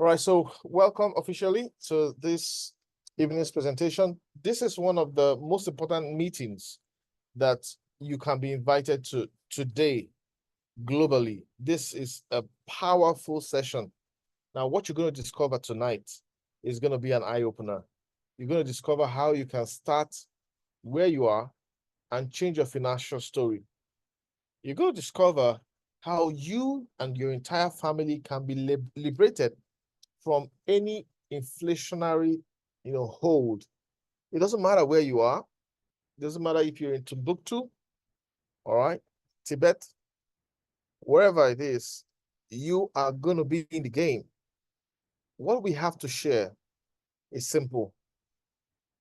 All right, so welcome officially to this evening's presentation. This is one of the most important meetings that you can be invited to today globally. This is a powerful session. Now, what you're going to discover tonight is going to be an eye-opener. You're going to discover how you can start where you are and change your financial story. You're going to discover how you and your entire family can be liberated from any inflationary, hold. It doesn't matter where you are. It doesn't matter if you're in Timbuktu, all right, Tibet, wherever it is, you are going to be in the game. What we have to share is simple.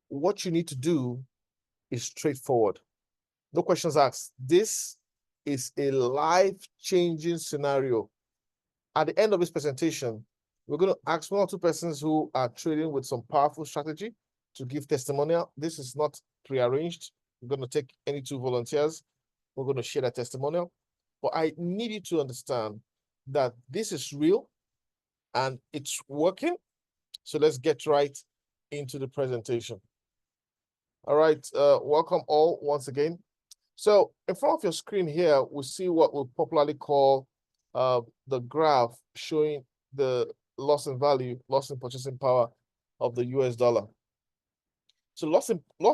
What you need to do is straightforward. No questions asked. This is a life-changing scenario. At the end of this presentation, we're going to ask one or two persons who are trading with some powerful strategy to give testimonial. This is not prearranged. We're going to take any two volunteers. We're going to share that testimonial. But I need you to understand that this is real and it's working. So let's get right into the presentation. All right, welcome all once again. So in front of your screen here, we see what we popularly call the graph showing the loss in value, loss in purchasing power of the US dollar. So loss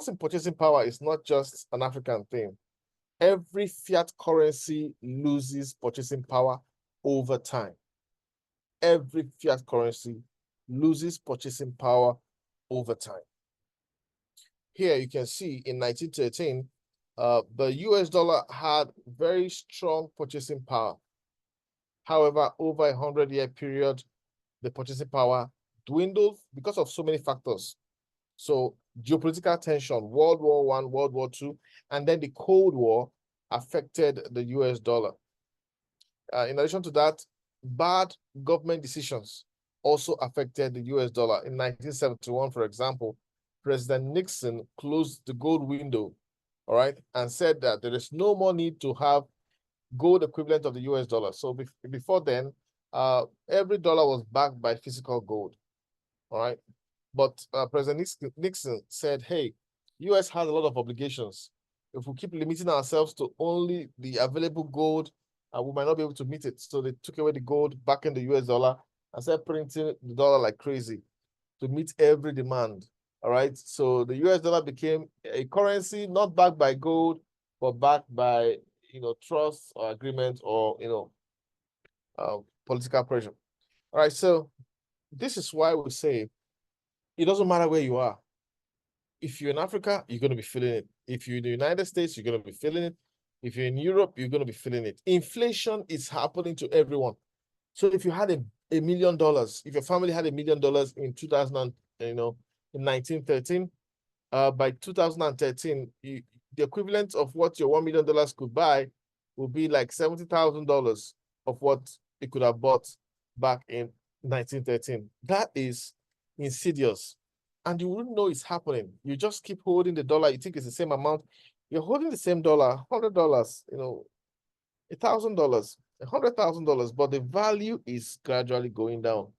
in purchasing power is not just an African thing. Every fiat currency loses purchasing power over time. Every fiat currency loses purchasing power over time. Here you can see in 1913, the US dollar had very strong purchasing power. However, over a 100-year period, the purchasing power dwindled because of so many factors. So geopolitical tension, World War I, World War II, and then the Cold War affected the US dollar. In addition to that, bad government decisions also affected the US dollar. In 1971, for example, President Nixon closed the gold window, all right, and said that there is no more need to have gold equivalent of the US dollar. So before then, every dollar was backed by physical gold, all right? But President Nixon said, hey, US has a lot of obligations. If we keep limiting ourselves to only the available gold, we might not be able to meet it. So they took away the gold, back in the US dollar, and started printing the dollar like crazy to meet every demand, all right? So the US dollar became a currency not backed by gold, but backed by, trust or agreement or, political pressure. All right, so this is why we say it doesn't matter where you are. If you're in Africa, you're going to be feeling it. If you're in the United States, you're going to be feeling it. If you're in Europe, you're going to be feeling it. Inflation is happening to everyone. So if you had $1 million, if your family had $1 million in 2000, in 1913, by 2013, the equivalent of what your $1 million could buy would be like $70,000 of what it could have bought back in 1913. That is insidious. And you wouldn't know it's happening. You just keep holding the dollar. You think it's the same amount. You're holding the same dollar, $100, $1,000, $100,000, but the value is gradually going down.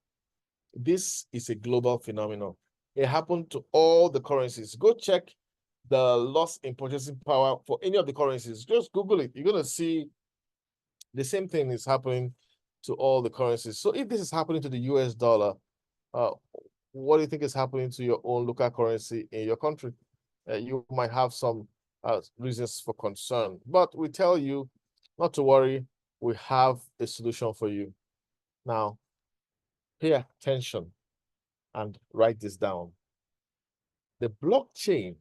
This is a global phenomenon. It happened to all the currencies. Go check the loss in purchasing power for any of the currencies. Just Google it. You're going to see the same thing is happening to all the currencies. So if this is happening to the US dollar, what do you think is happening to your own local currency in your country? You might have some reasons for concern, but we tell you not to worry. We have a solution for you. Now, pay attention and write this down. The blockchain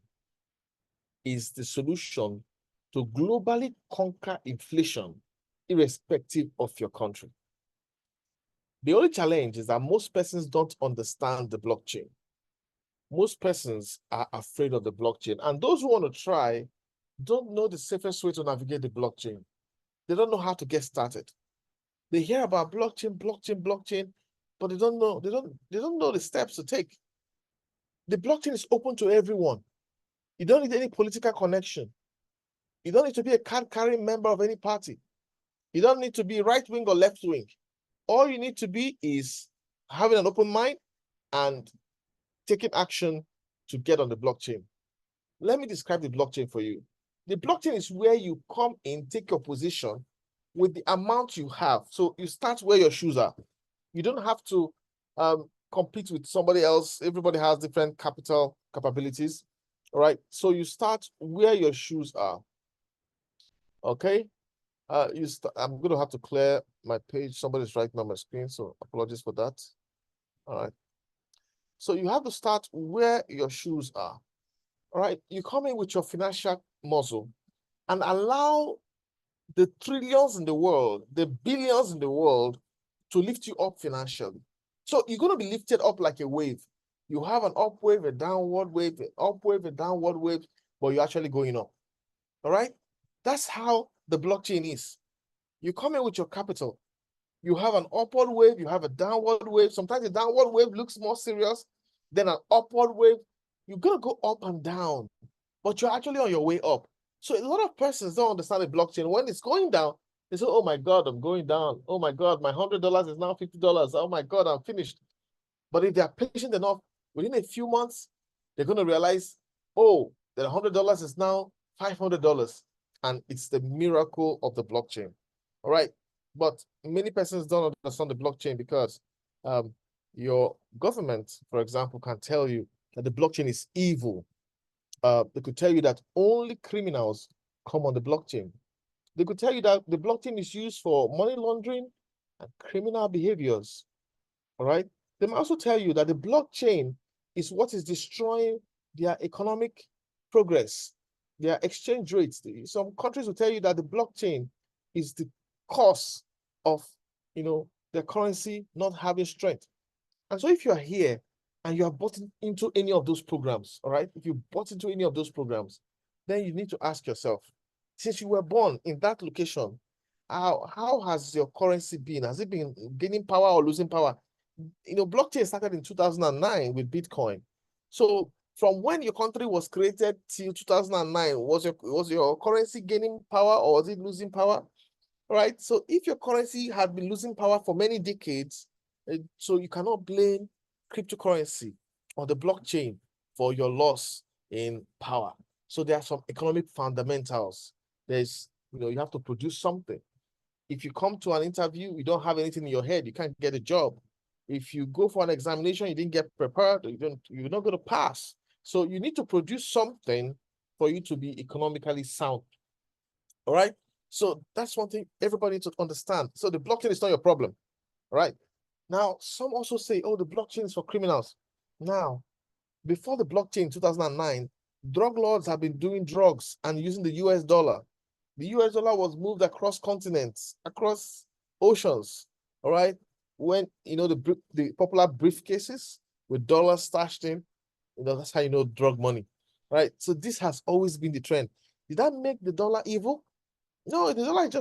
is the solution to globally conquer inflation, irrespective of your country. The only challenge is that most persons don't understand the blockchain. Most persons are afraid of the blockchain, and those who want to try don't know the safest way to navigate the blockchain. They don't know how to get started. They hear about blockchain, but they don't know the steps to take. The blockchain is open to everyone. You don't need any political connection. You don't need to be a card-carrying member of any party. You don't need to be right-wing or left-wing. All you need to be is having an open mind and taking action to get on the blockchain. Let me describe the blockchain for you. The blockchain is where you come in, take your position with the amount you have. So you start where your shoes are. You don't have to compete with somebody else. Everybody has different capital capabilities. All right. So you start where your shoes are. Okay. I'm going to have to clear my page. Somebody's writing on my screen, so apologies for that. All right. So you have to start where your shoes are. All right. You come in with your financial muscle and allow the trillions in the world, the billions in the world to lift you up financially. So you're going to be lifted up like a wave. You have an up wave, a downward wave, an up wave, a downward wave, but you're actually going up. All right. That's how the blockchain is. You come in with your capital. You have an upward wave, you have a downward wave. Sometimes the downward wave looks more serious than an upward wave. You're going to go up and down, but you're actually on your way up. So a lot of persons don't understand the blockchain. When it's going down, they say, oh my God, I'm going down. Oh my God, my $100 is now $50. Oh my God, I'm finished. But if they're patient enough, within a few months, they're going to realize, oh, the $100 is now $500. And it's the miracle of the blockchain. All right. But many persons don't understand the blockchain because your government, for example, can tell you that the blockchain is evil. They could tell you that only criminals come on the blockchain. They could tell you that the blockchain is used for money laundering and criminal behaviors. All right. They might also tell you that the blockchain is what is destroying their economic progress, their exchange rates. Some countries will tell you that the blockchain is the cause of, their currency not having strength. And so if you are here and you are bought into any of those programs, all right, if you bought into any of those programs, then you need to ask yourself, since you were born in that location, how has your currency been? Has it been gaining power or losing power? Blockchain started in 2009 with Bitcoin. So from when your country was created till 2009, was your currency gaining power or was it losing power? All right. So if your currency had been losing power for many decades, so you cannot blame cryptocurrency or the blockchain for your loss in power. So there are some economic fundamentals. There's, you have to produce something. If you come to an interview, you don't have anything in your head, you can't get a job. If you go for an examination, you didn't get prepared, you're not going to pass. So you need to produce something for you to be economically sound. All right. So that's one thing everybody needs to understand. So the blockchain is not your problem. All right. Now, some also say, oh, the blockchain is for criminals. Now, before the blockchain in 2009, drug lords have been doing drugs and using the US dollar. The US dollar was moved across continents, across oceans. All right. When, the popular briefcases with dollars stashed in, that's how you know drug money. Right. So this has always been the trend. Did that make the dollar evil? No, the dollar it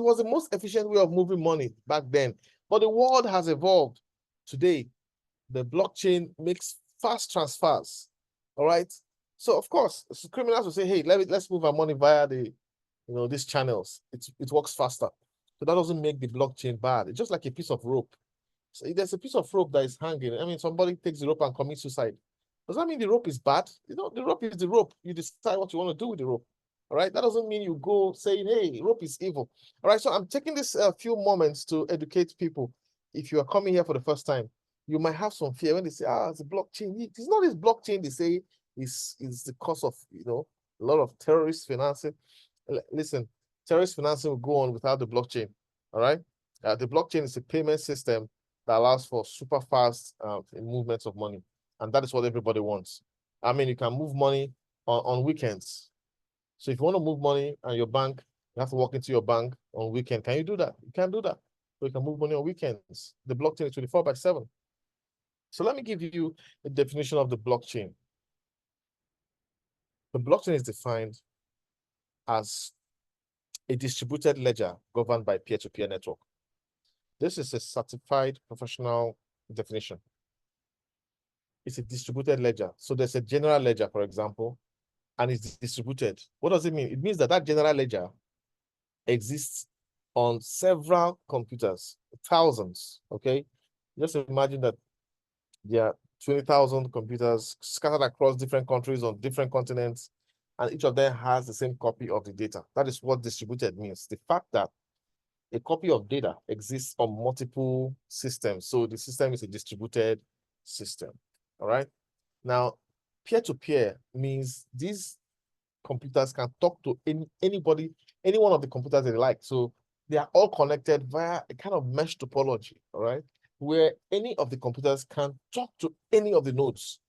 was the most efficient way of moving money back then. But the world has evolved. Today, the blockchain makes fast transfers. All right. So of course, criminals will say, hey, let's move our money via these channels. It works faster. So that doesn't make the blockchain bad. It's just like a piece of rope. So if there's a piece of rope that is hanging, I mean, somebody takes the rope and commits suicide. Does that mean the rope is bad? The rope is the rope. You decide what you want to do with the rope. All right. That doesn't mean you go saying, hey, rope is evil. All right. So I'm taking this few moments to educate people. If you are coming here for the first time, you might have some fear when they say, it's a blockchain. It's not this blockchain they say is the cause of, a lot of terrorist financing. Listen, terrorist financing will go on without the blockchain. All right. The blockchain is a payment system that allows for super fast movements of money. And that is what everybody wants. I mean, you can move money on weekends. So if you want to move money and your bank, you have to walk into your bank on weekend. Can you do that? You can't do that. So you can move money on weekends. The blockchain is 24/7. So let me give you a definition of the blockchain. The blockchain is defined as a distributed ledger governed by peer-to-peer network. This is a certified professional definition. It's a distributed ledger. So there's a general ledger, for example, and it's distributed. What does it mean? It means that general ledger exists on several computers, thousands, okay? Just imagine that there are 20,000 computers scattered across different countries on different continents, and each of them has the same copy of the data. That is what distributed means. The fact that a copy of data exists on multiple systems. So the system is a distributed system. All right. Now, peer-to-peer means these computers can talk to anybody, any one of the computers they like. So they are all connected via a kind of mesh topology, all right, where any of the computers can talk to any of the nodes.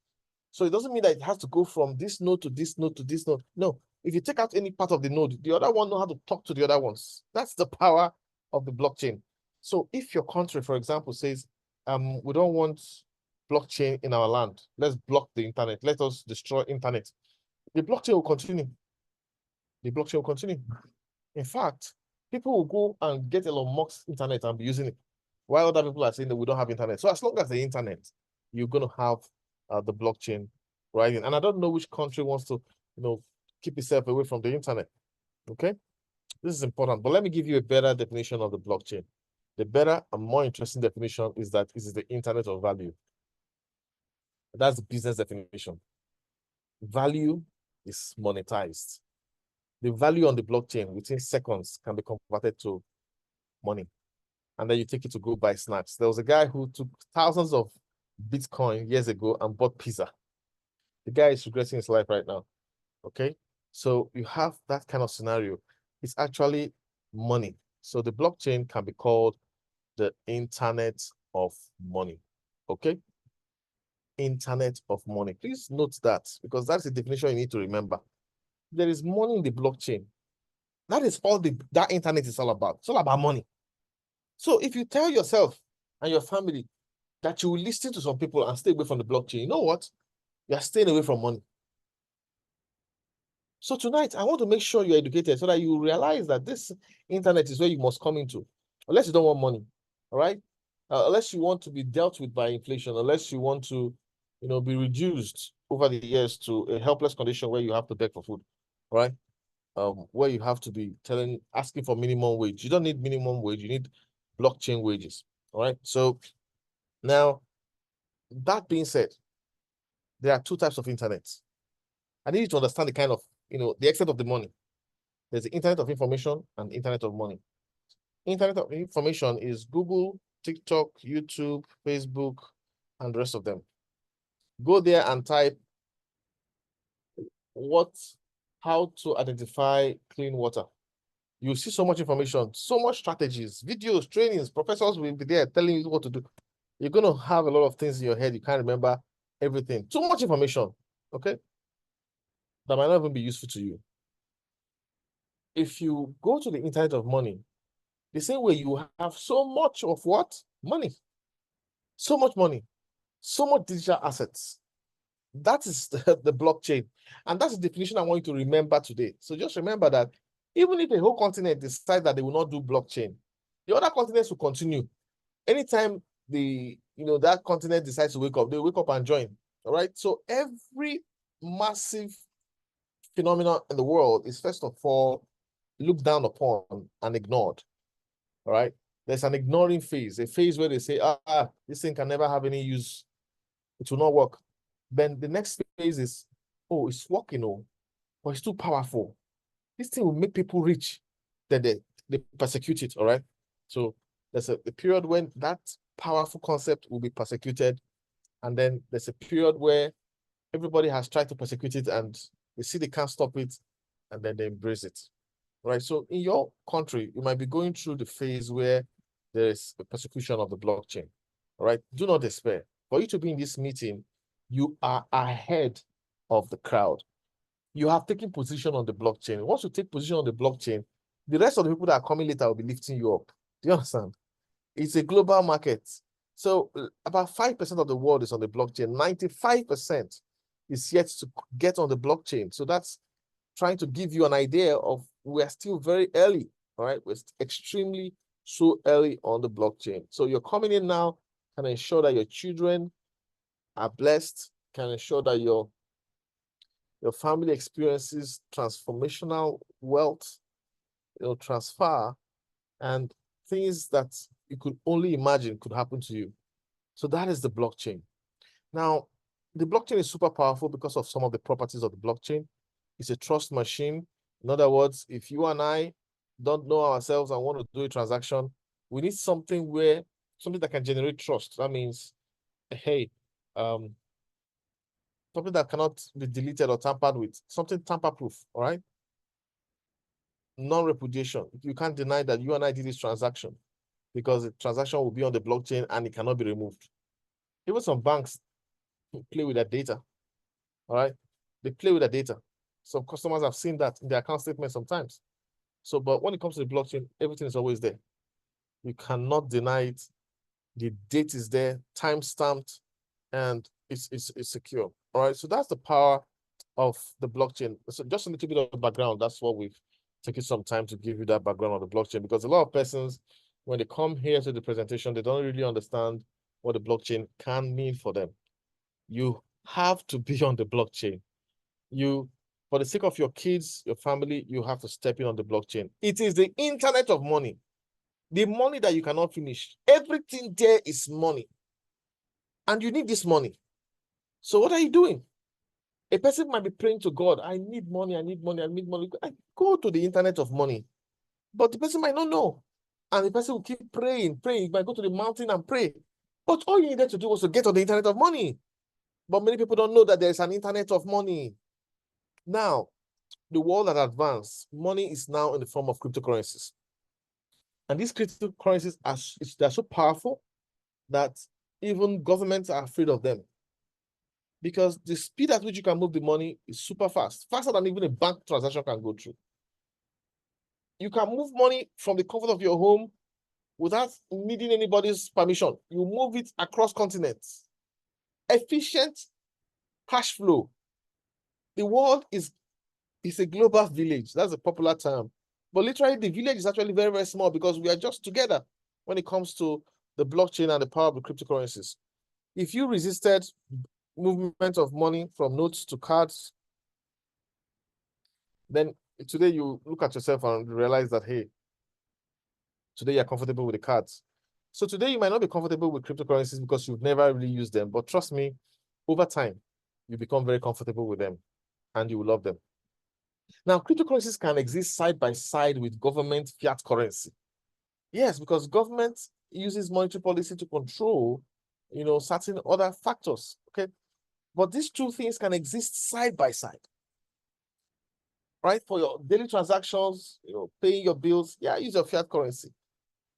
So it doesn't mean that it has to go from this node to this node to this node. No, if you take out any part of the node, the other one know how to talk to the other ones. That's the power of the blockchain. So if your country, for example, says, we don't want blockchain in our land, let's block the internet, let us destroy internet, the blockchain will continue. The blockchain will continue. In fact, people will go and get Elon Musk's internet and be using it, while other people are saying that we don't have internet. So as long as the internet, you're going to have the blockchain riding. And I don't know which country wants to, keep itself away from the internet. Okay, this is important. But let me give you a better definition of the blockchain. The better and more interesting definition is that this is the internet of value. That's the business definition. Value is monetized. The value on the blockchain within seconds can be converted to money. And then you take it to go buy snacks. There was a guy who took thousands of Bitcoin years ago and bought pizza. The guy is regretting his life right now. Okay. So you have that kind of scenario. It's actually money. So the blockchain can be called the internet of money. Okay. Internet of money. Please note that, because that's the definition you need to remember. There is money in the blockchain. That is all that internet is all about. It's all about money. So if you tell yourself and your family that you will listen to some people and stay away from the blockchain, you know what? You're staying away from money. So tonight, I want to make sure you're educated so that you realize that this internet is where you must come into, unless you don't want money, all right? Unless you want to be dealt with by inflation, unless you want to, be reduced over the years to a helpless condition where you have to beg for food, all right? Where you have to be asking for minimum wage. You don't need minimum wage, you need blockchain wages, all right? So now, that being said, there are two types of internet. I need you to understand the kind of, the extent of the money. There's the internet of information and internet of money. Internet of information is Google, TikTok, YouTube, Facebook, and the rest of them. Go there and type how to identify clean water. You see so much information, so much strategies, videos, trainings, professors will be there telling you what to do. You're going to have a lot of things in your head. You can't remember everything. Too much information, okay? That might not even be useful to you. If you go to the internet of money, the same way you have so much of what? Money. So much money. So much digital assets. That is the blockchain. And that's the definition I want you to remember today. So just remember that even if a whole continent decides that they will not do blockchain, the other continents will continue. Anytime that continent decides to wake up, they wake up and join. All right. So every massive phenomenon in the world is first of all looked down upon and ignored. All right. There's an ignoring phase, a phase where they say, this thing can never have any use. It will not work. Then the next phase is, it's working, but it's too powerful. This thing will make people rich. Then they persecute it, all right? So there's a period when that powerful concept will be persecuted. And then there's a period where everybody has tried to persecute it and they see they can't stop it, and then they embrace it, right? So in your country, you might be going through the phase where there's a persecution of the blockchain, all right? Do not despair. For you to be in this meeting, you are ahead of the crowd. You have taken position on the blockchain. Once you take position on the blockchain, the rest of the people that are coming later will be lifting you up. Do you understand? It's a global market. So about 5% of the world is on the blockchain. 95% is yet to get on the blockchain. So that's trying to give you an idea of we're still very early, all right? We're extremely so early on the blockchain. So you're coming in now, can ensure that your children are blessed, can ensure that your family experiences transformational wealth, transfer, and things that you could only imagine could happen to you. So that is the blockchain. Now, the blockchain is super powerful because of some of the properties of the blockchain. It's a trust machine. In other words, if you and I don't know ourselves and want to do a transaction, we need something that can generate trust. That means, hey, something that cannot be deleted or tampered with, something tamper-proof, all right? Non-repudiation. You can't deny that you and I did this transaction because the transaction will be on the blockchain and it cannot be removed. Even some banks play with that data, all right? They play with the data. Some customers have seen that in their account statement sometimes. So, but when it comes to the blockchain, everything is always there. You cannot deny it. The date is there, time stamped, and it's secure. All right. So that's the power of the blockchain. So just a little bit of background. That's what we've taken some time to give you that background on the blockchain, because a lot of persons, when they come here to the presentation, they don't really understand what the blockchain can mean for them. You have to be on the blockchain. For the sake of your kids, your family, you have to step in on the blockchain. It is the internet of money. The money that you cannot finish. Everything there is money. And you need this money. So what are you doing? A person might be praying to God, I need money, I need money, I need money. I go to the internet of money. But the person might not know. And the person will keep praying. You might go to the mountain and pray. But all you needed to do was to get on the internet of money. But many people don't know that there's an internet of money. Now, the world has advanced. Money is now in the form of cryptocurrencies. And these cryptocurrencies they're so powerful that even governments are afraid of them. Because the speed at which you can move the money is super fast, faster than even a bank transaction can go through. You can move money from the comfort of your home without needing anybody's permission. You move it across continents. Efficient cash flow. The world is a global village. That's a popular term. But literally, the village is actually very, very small because we are just together when it comes to the blockchain and the power of the cryptocurrencies. If you resisted movement of money from notes to cards, then today you look at yourself and realize that, hey, today you're comfortable with the cards. So today you might not be comfortable with cryptocurrencies because you've never really used them. But trust me, over time, you become very comfortable with them and you will love them. Now, cryptocurrencies can exist side by side with government fiat currency. Yes, because government uses monetary policy to control, certain other factors, okay? But these two things can exist side by side, right? For your daily transactions, paying your bills, use your fiat currency.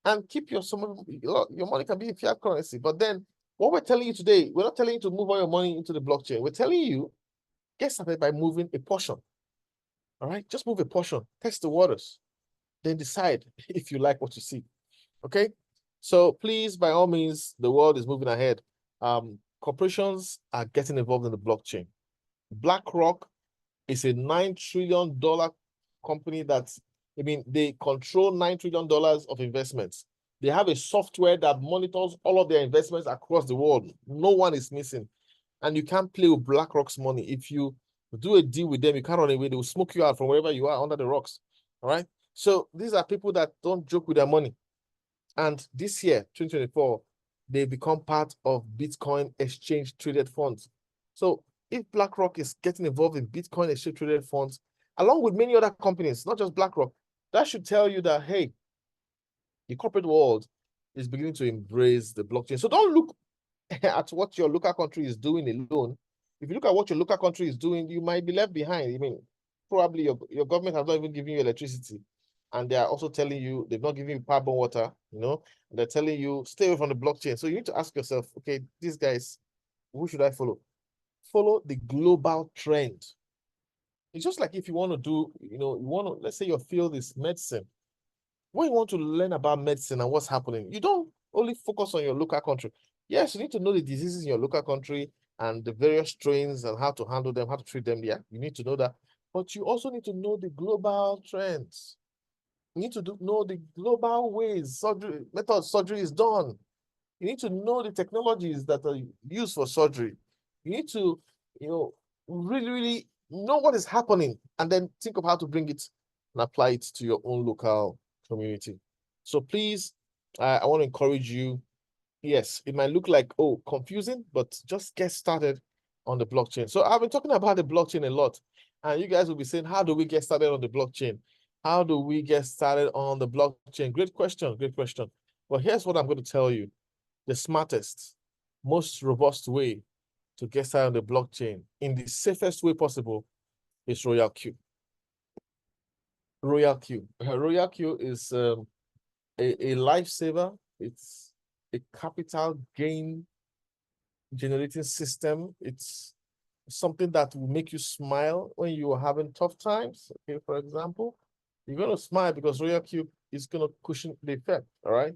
And keep your money can be in fiat currency. But then what we're telling you today, we're not telling you to move all your money into the blockchain. We're telling you, get started by moving a portion. All right, just move a portion, test the waters, then decide if you like what you see. Okay, so please, by all means, the world is moving ahead. Corporations are getting involved in the blockchain. BlackRock is a $9 trillion company they control $9 trillion of investments. They have a software that monitors all of their investments across the world. No one is missing. And you can't play with BlackRock's money. If you do a deal with them, you can't run away. They will smoke you out from wherever you are under the rocks. All right. So these are people that don't joke with their money. And this year, 2024, they become part of Bitcoin exchange traded funds. So if BlackRock is getting involved in Bitcoin exchange traded funds, along with many other companies, not just BlackRock, that should tell you that, hey, the corporate world is beginning to embrace the blockchain. So don't look at what your local country is doing alone. If you look at what your local country is doing, you might be left behind. I mean, probably your government has not even given you electricity. And they are also telling you, they've not given you carbon water, and they're telling you, stay away from the blockchain. So you need to ask yourself, okay, these guys, who should I follow? Follow the global trend. It's just like if you want to do, let's say your field is medicine. When you want to learn about medicine and what's happening, you don't only focus on your local country. Yes, you need to know the diseases in your local country and the various strains and how to handle them, how to treat them. Yeah, you need to know that. But you also need to know the global trends. You need to know the global ways surgery is done. You need to know the technologies that are used for surgery. You need to, really, really know what is happening and then think of how to bring it and apply it to your own local community. So please, I want to encourage you Yes, it might look like, oh, confusing, but just get started on the blockchain. So I've been talking about the blockchain a lot, and you guys will be saying, how do we get started on the blockchain? How do we get started on the blockchain? Great question, great question. Well, here's what I'm going to tell you. The smartest, most robust way to get started on the blockchain in the safest way possible is RoyalQ. RoyalQ. RoyalQ is a lifesaver. It's a capital gain generating system. It's something that will make you smile when you are having tough times. Okay, for example, you're gonna smile because RoyalQ is gonna cushion the effect. All right.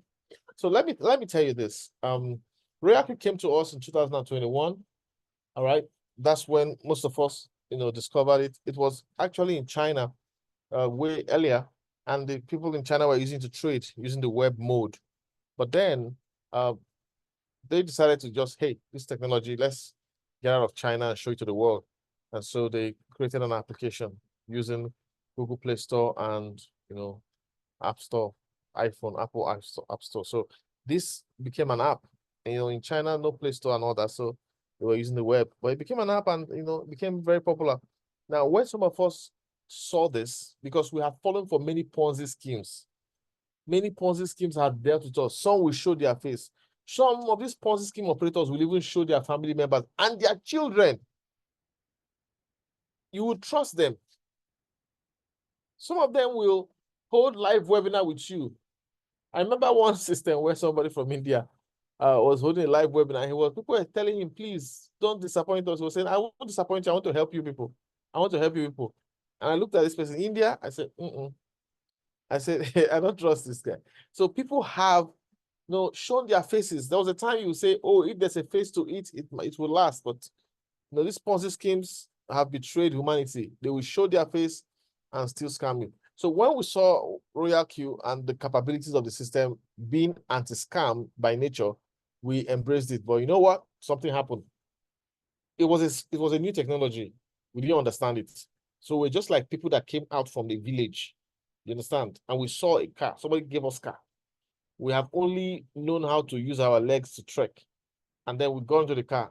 So let me tell you this. RoyalQ came to us in 2021. All right. That's when most of us, discovered it. It was actually in China, way earlier, and the people in China were using to trade using the web mode. But then, they decided to just, hey, this technology, let's get out of China and show it to the world. And so they created an application using Google Play Store and, App Store, iPhone, Apple App Store. So this became an app. In China, no Play Store and all that. So they were using the web, but it became an app and, it became very popular. Now, when some of us saw this, because we have fallen for many Ponzi schemes, have dealt with us. Some will show their face. Some of these Ponzi scheme operators will even show their family members and their children. You will trust them. Some of them will hold live webinar with you. I remember one system where somebody from India was holding a live webinar. People were telling him, please don't disappoint us. He was saying, I won't disappoint you. I want to help you people. I want to help you people. And I looked at this person, India. I said, I said, I don't trust this guy. So people have shown their faces. There was a time you say, oh, if there's a face to it, it will last. But these Ponzi schemes have betrayed humanity. They will show their face and still scam you. So when we saw RoyalQ and the capabilities of the system being anti-scam by nature, we embraced it. But you know what? Something happened. It was a new technology. We didn't understand it. So we're just like people that came out from the village. You understand? And we saw a car. Somebody gave us car. We have only known how to use our legs to trek. And then we go into the car,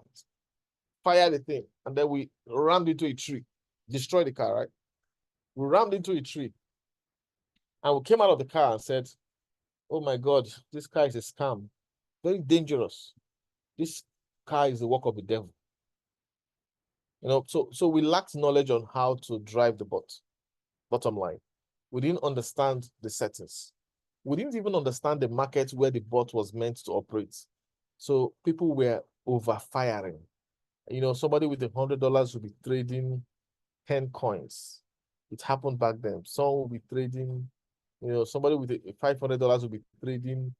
fire the thing, and then we rammed into a tree, destroy the car, right? We rammed into a tree. And we came out of the car and said, oh my God, this car is a scam. Very dangerous. This car is the work of the devil. So we lacked knowledge on how to drive the bot. Bottom line. We didn't understand the settings. We didn't even understand the market where the bot was meant to operate. So people were overfiring. Somebody with $100 will be trading 10 coins. It happened back then. Some will be trading, somebody with $500 will be trading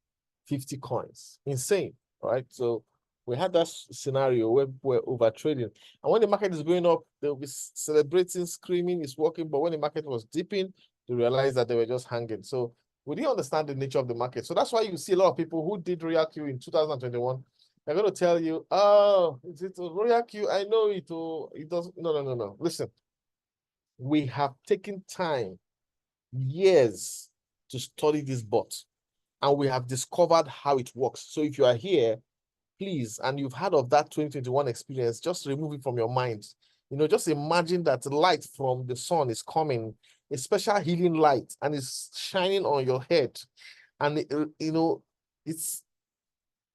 50 coins. Insane, right? So we had that scenario where we're over trading. And when the market is going up, they'll be celebrating, screaming, it's working. But when the market was dipping, they realized that they were just hanging. So we didn't understand the nature of the market. So that's why you see a lot of people who did RoyalQ in 2021. They're going to tell you, oh, is it RoyalQ? I know it. It doesn't. No. Listen, we have taken time, years to study this bot, and we have discovered how it works. So if you are here, please, and you've heard of that 2021 experience, just remove it from your mind. Just imagine that light from the sun is coming, a special healing light, and it's shining on your head. And, it's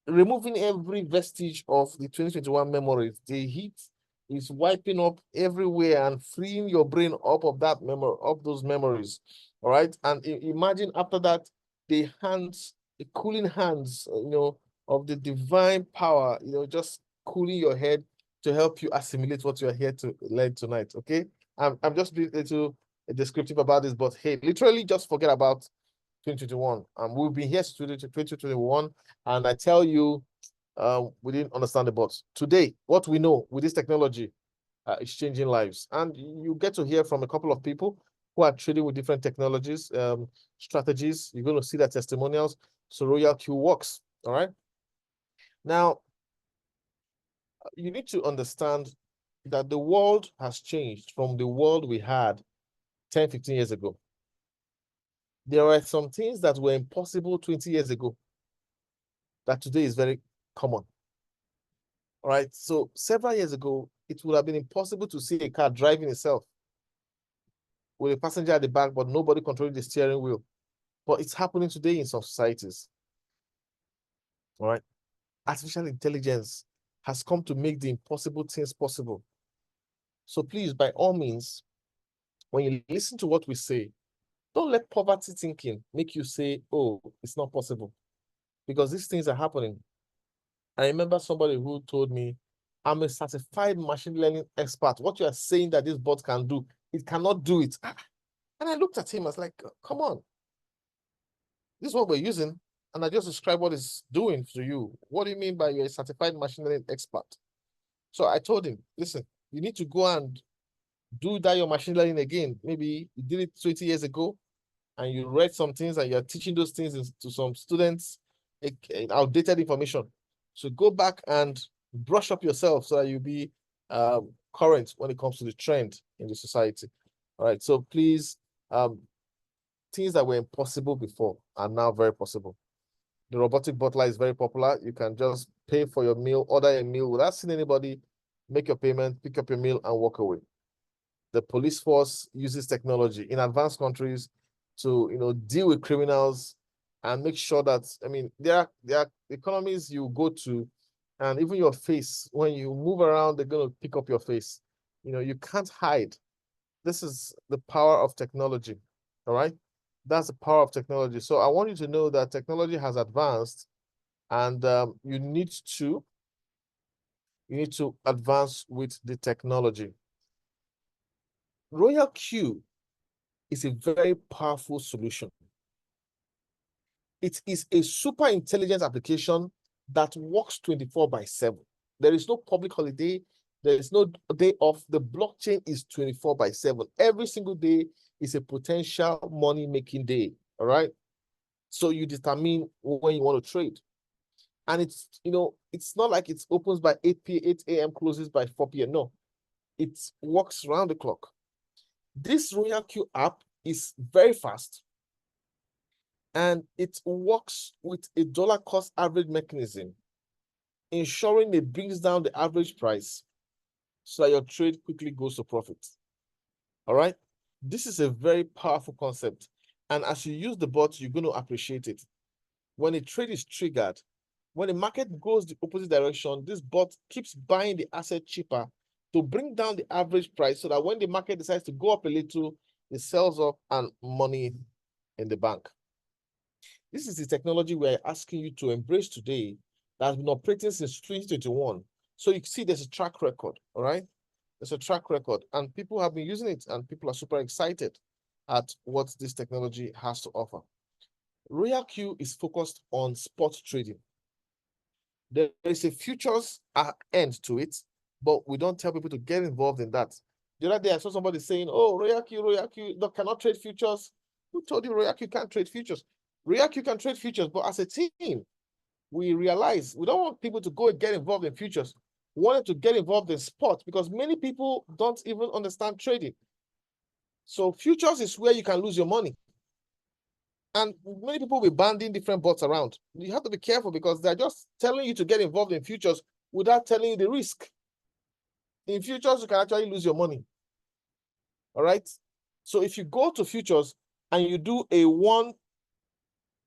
removing every vestige of the 2021 memories. The heat is wiping up everywhere and freeing your brain up of that memory, of those memories. All right. And imagine after that, the cooling hands, of the divine power, just cooling your head to help you assimilate what you're here to learn tonight. Okay. I'm just being a little descriptive about this, but hey, literally just forget about 2021. We've been here since 2021, and I tell you, we didn't understand the bots. Today, what we know with this technology is changing lives. And you get to hear from a couple of people who are trading with different technologies, strategies. You're going to see their testimonials. So RoyalQ works. All right. Now, you need to understand that the world has changed from the world we had 10, 15 years ago. There are some things that were impossible 20 years ago that today is very common. All right. So several years ago, it would have been impossible to see a car driving itself with a passenger at the back, but nobody controlling the steering wheel. But it's happening today in some societies. All right. Artificial intelligence has come to make the impossible things possible. So please, by all means, when you listen to what we say, don't let poverty thinking make you say, oh, it's not possible. Because these things are happening. I remember somebody who told me, I'm a certified machine learning expert. What you are saying that this bot can do, it cannot do it. And I looked at him, I was like, come on. This is what we're using. And I just described what it's doing to you. What do you mean by you're a certified machine learning expert? So I told him, listen, you need to go and do that your machine learning again. Maybe you did it 20 years ago and you read some things and you're teaching those things to some students, outdated information. So go back and brush up yourself so that you'll be current when it comes to the trend in the society. All right. So please, things that were impossible before are now very possible. The robotic butler is very popular. You can just pay for your meal, order a meal without seeing anybody, make your payment, pick up your meal, and walk away. The police force uses technology in advanced countries to deal with criminals and make sure that, I mean, there are economies you go to, and even your face, when you move around, they're going to pick up your face. You can't hide. This is the power of technology. All right. That's the power of technology. So I want you to know that technology has advanced, and you need to advance with the technology. RoyalQ is a very powerful solution. It is a super intelligent application that works 24/7. There is no public holiday. There is no day off. The blockchain is 24/7. Every single day is a potential money-making day. All right. So you determine when you want to trade. And it's not like it opens by 8 a.m., closes by 4 p.m. No, it works around the clock. This RoyalQ app is very fast, and it works with a dollar cost average mechanism, ensuring it brings down the average price so that your trade quickly goes to profit. All right. This is a very powerful concept. And as you use the bot, you're going to appreciate it. When a trade is triggered, when the market goes the opposite direction, this bot keeps buying the asset cheaper to bring down the average price so that when the market decides to go up a little, it sells off and money in the bank. This is the technology we're asking you to embrace today that has been operating since 2021. So you see there's a track record, all right? There's a track record, and people have been using it, and people are super excited at what this technology has to offer. RoyalQ is focused on spot trading. There is a futures end to it, but we don't tell people to get involved in that. The other day, I saw somebody saying, oh, RoyalQ cannot trade futures. Who told you RoyalQ can't trade futures? RoyalQ can trade futures, but as a team, we realize we don't want people to go and get involved in futures. We wanted to get involved in spot because many people don't even understand trading. So futures is where you can lose your money. And many people will be banding different bots around. You have to be careful because they're just telling you to get involved in futures without telling you the risk. In futures, you can actually lose your money. All right. So if you go to futures and you do a 1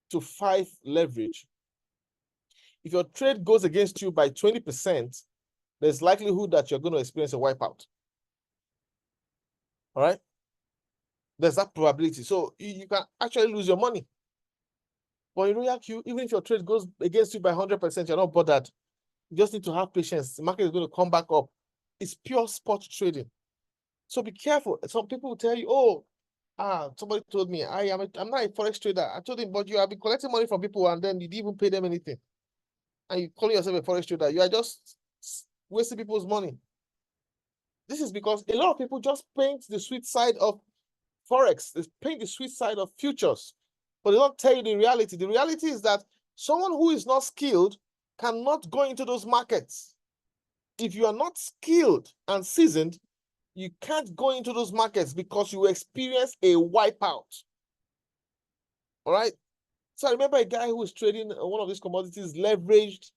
to 5 leverage, if your trade goes against you by 20%, there's likelihood that you're going to experience a wipeout. All right. There's that probability. So you can actually lose your money. But in RoyalQ, even if your trade goes against you by 100%, you're not bothered. You just need to have patience. The market is going to come back up. It's pure spot trading. So be careful. Some people will tell you, oh, somebody told me, I'm not a forex trader. I told him, but you have been collecting money from people and then you didn't even pay them anything. And you calling yourself a forex trader. You are just wasting people's money. This is because a lot of people just paint the sweet side of forex. They paint the sweet side of futures, but they don't tell you the reality. The reality is that someone who is not skilled cannot go into those markets. If you are not skilled and seasoned, you can't go into those markets because you will experience a wipeout. All right. So I remember a guy who was trading one of these commodities, leveraged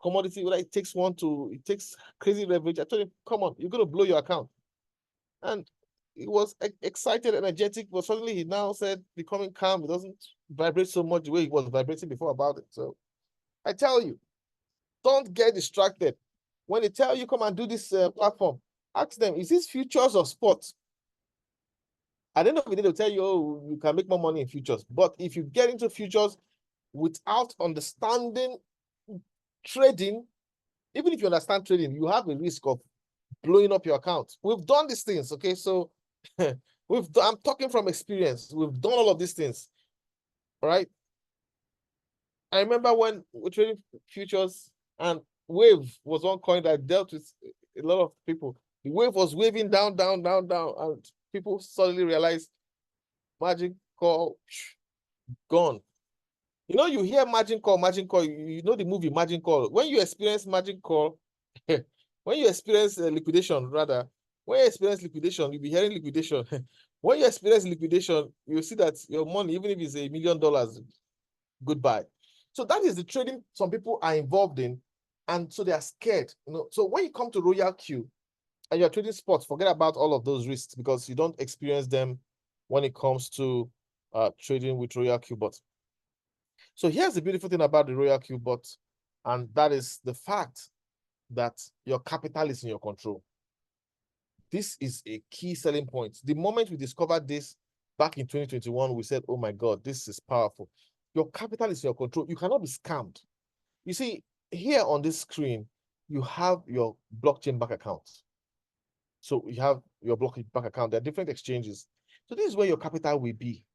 commodity, whether it takes crazy leverage. I told him, come on, you're going to blow your account. And he was excited, energetic, but suddenly he now said, becoming calm. He doesn't vibrate so much the way he was vibrating before about it. So I tell you, don't get distracted. When they tell you, come and do this platform, ask them, is this futures or sports? At the end of the day, they'll tell you, oh, you can make more money in futures. But if you get into futures without understanding trading, even if you understand trading, you have a risk of blowing up your account. We've done these things, okay? So I'm talking from experience. We've done all of these things, all right? I remember when we trading futures, and Wave was one coin that dealt with a lot of people. The wave was waving down, down, down, down, and people suddenly realized margin call gone. You know, you hear margin call, you know the movie Margin Call. When you experience margin call, when you experience liquidation, rather, when you experience liquidation, you'll be hearing liquidation. When you experience liquidation, you'll see that your money, even if it's $1 million, goodbye. So that is the trading some people are involved in, and so they are scared. You know, so when you come to RoyalQ and you're trading sports, forget about all of those risks because you don't experience them when it comes to trading with RoyalQ bot. So here's the beautiful thing about the RoyalQ bot, and that is the fact that your capital is in your control. This is a key selling point. The moment we discovered this back in 2021, we said, oh my God, this is powerful. Your capital is in your control. You cannot be scammed. You see, here on this screen, you have your blockchain bank account. So you have your blockchain bank account. There are different exchanges. So this is where your capital will be.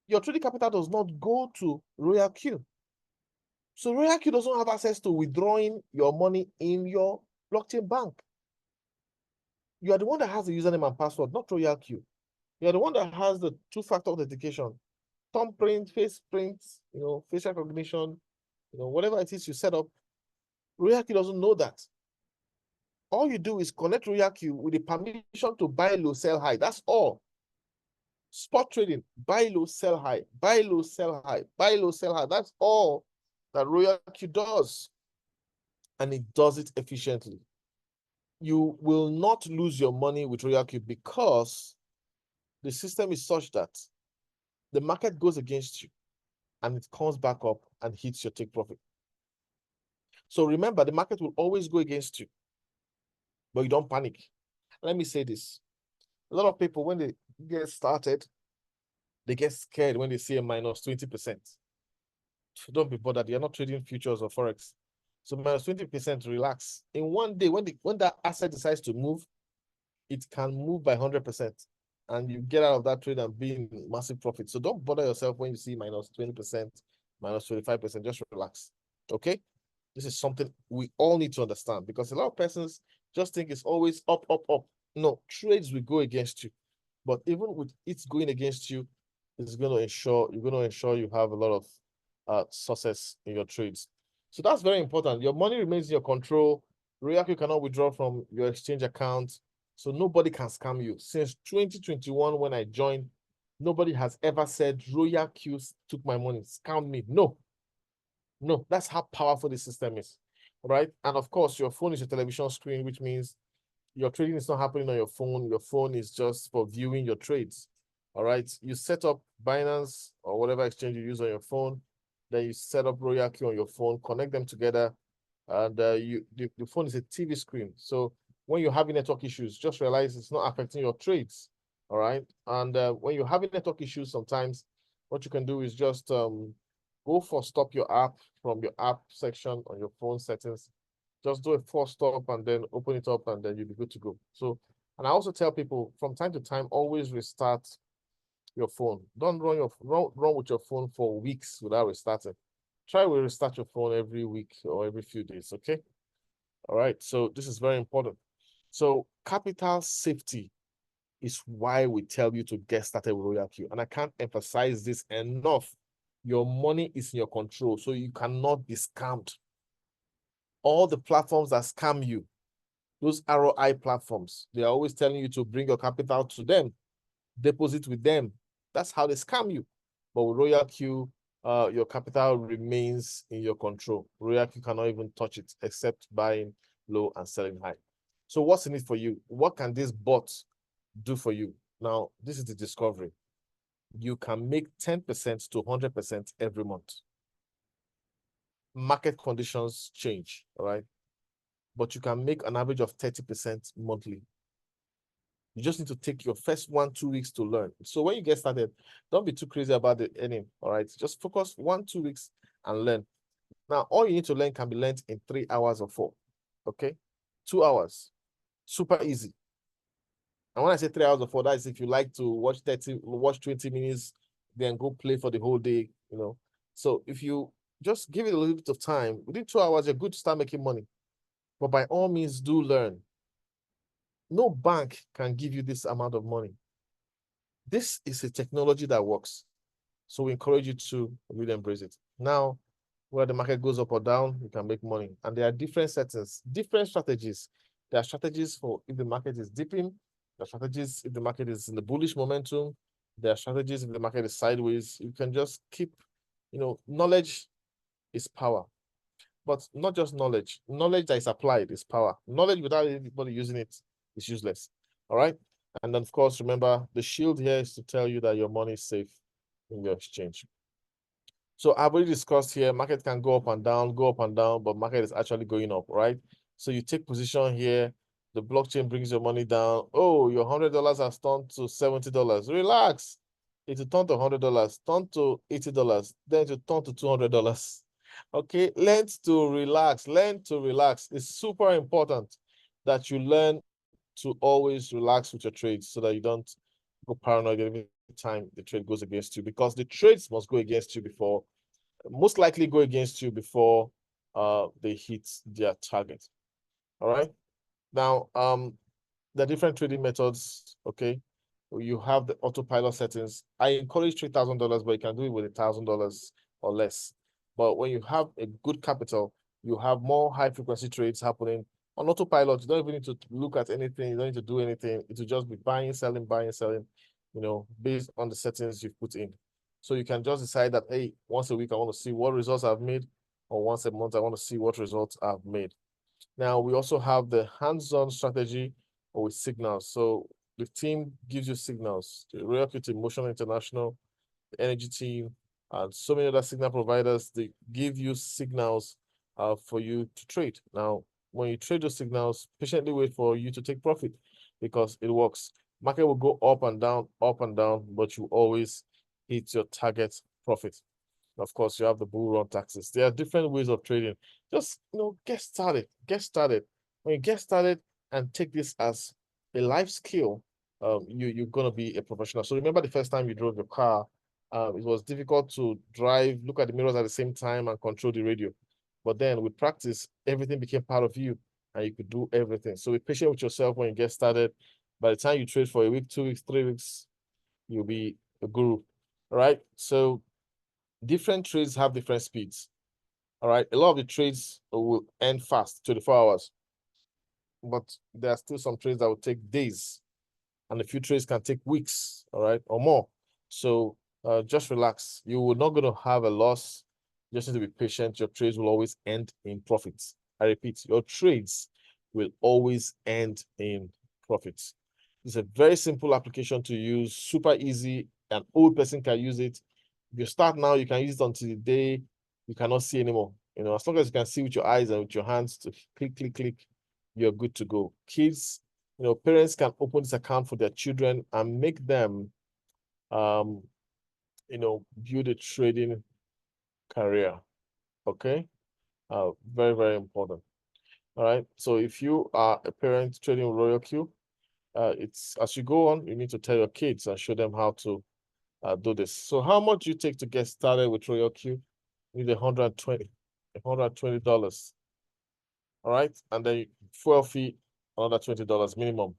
Your trading capital does not go to RoyalQ. So RoyalQ doesn't have access to withdrawing your money in your blockchain bank. You are the one that has the username and password, not RoyalQ. You are the one that has the two-factor authentication, thumbprint, face print, you know, face recognition, you know, whatever it is you set up. RoyalQ doesn't know that. All you do is connect RoyalQ with the permission to buy low, sell high. That's all. Spot trading, buy low, sell high, buy low, sell high, buy low, sell high. That's all that RoyalQ does. And it does it efficiently. You will not lose your money with RoyalQ because the system is such that the market goes against you and it comes back up and hits your take profit. So remember, the market will always go against you, but you don't panic. Let me say this. A lot of people, when they get started, they get scared when they see a minus 20%. Don't be bothered. You're not trading futures or Forex. So minus 20%, relax. In one day, when that asset decides to move, it can move by 100%. And you get out of that trade and be in massive profit. So don't bother yourself when you see minus 20%, minus 25%. Just relax. Okay? This is something we all need to understand because a lot of persons just think it's always up, up, up. No, trades will go against you. But even with it going against you, it's going to ensure you have a lot of success in your trades. So that's very important. Your money remains in your control. RoyalQ cannot withdraw from your exchange account. So nobody can scam you. Since 2021, when I joined, nobody has ever said RoyalQ took my money, scammed me. No. No, that's how powerful the system is, right? And of course, your phone is your television screen, which means your trading is not happening on your phone. Your phone is just for viewing your trades, all right? You set up Binance or whatever exchange you use on your phone, then you set up RoyalQ on your phone, connect them together, and the phone is a TV screen. So when you're having network issues, just realize it's not affecting your trades, all right? And when you're having network issues, sometimes what you can do is just go for stop your app from your app section on your phone settings. Just do a force stop and then open it up and then you'll be good to go. So, and I also tell people from time to time, always restart your phone. Don't run with your phone for weeks without restarting. Try to restart your phone every week or every few days, okay? All right, so this is very important. So capital safety is why we tell you to get started with RoyalQ. And I can't emphasize this enough. Your money is in your control, so you cannot be scammed. All the platforms that scam you, those ROI platforms, they are always telling you to bring your capital to them, deposit with them. That's how they scam you. But with RoyalQ, your capital remains in your control. RoyalQ cannot even touch it except buying low and selling high. So what's in it for you? What can this bot do for you? Now, this is the discovery. You can make 10% to 100% every month. Market conditions change, all right? But you can make an average of 30% monthly. You just need to take your first 1-2 weeks to learn. So when you get started, don't be too crazy about the earning, all right? Just focus 1-2 weeks and learn. Now, all you need to learn can be learned in 3 hours or 4, okay? 2 hours, super easy. And when I say 3 hours or 4, that is if you like to watch 20 minutes, then go play for the whole day, you know. So if you just give it a little bit of time, within 2 hours, you're good to start making money. But by all means, do learn. No bank can give you this amount of money. This is a technology that works. So we encourage you to really embrace it. Now, where the market goes up or down, you can make money. And there are different settings, different strategies. There are strategies for if the market is dipping. There are strategies if the market is in the bullish momentum. There are strategies if the market is sideways. You can just keep, knowledge is power. But not just knowledge. Knowledge that is applied is power. Knowledge without anybody using it is useless. All right? And then, of course, remember, the shield here is to tell you that your money is safe in your exchange. So I've already discussed here, market can go up and down, but market is actually going up, right? So you take position here, the blockchain brings your money down. Oh, your $100 has turned to $70. Relax. It will turn to $100, turn to $80, then it will turn to $200. Okay, learn to relax. Learn to relax. It's super important that you learn to always relax with your trades so that you don't go paranoid every time the trade goes against you, because the trades must go against you before, most likely go against you before they hit their target. All right. Now, the different trading methods, okay? You have the autopilot settings. I encourage $3,000, but you can do it with $1,000 or less. But when you have a good capital, you have more high frequency trades happening on autopilot. You don't even need to look at anything. You don't need to do anything. It will just be buying, selling, based on the settings you've put in. So you can just decide that, hey, once a week, I want to see what results I've made, or once a month, I want to see what results I've made. Now, we also have the hands-on strategy with signals. So the team gives you signals. The RoyalQ team, Motion International, the Energy team, and so many other signal providers, they give you signals for you to trade. Now, when you trade those signals, patiently wait for you to take profit, because it works. Market will go up and down, but you always hit your target profit. Of course, you have the bull run taxes. There are different ways of trading. Just, get started. Get started. When you get started and take this as a life skill, you're gonna be a professional. So remember the first time you drove your car, it was difficult to drive, look at the mirrors at the same time, and control the radio. But then with practice, everything became part of you, and you could do everything. So be patient with yourself when you get started. By the time you trade for a week, 2 weeks, 3 weeks, you'll be a guru. All right. So different trades have different speeds. All right. A lot of the trades will end fast, 24 hours. But there are still some trades that will take days, and a few trades can take weeks, all right, or more. So just relax. You're not going to have a loss. You just need to be patient. Your trades will always end in profits. I repeat, your trades will always end in profits. It's a very simple application to use, super easy. An old person can use it. If you start now, you can use it until the day you cannot see anymore. As long as you can see with your eyes and with your hands to click, click, click, you're good to go. Kids, parents can open this account for their children and make them, build a trading career. Okay? Very, very important. All right. So if you are a parent trading with RoyalQ, it's as you go on, you need to tell your kids and show them how to do this. So how much you take to get started with RoyalQ? You need $120. All right. And then fuel fee, another $20 minimum.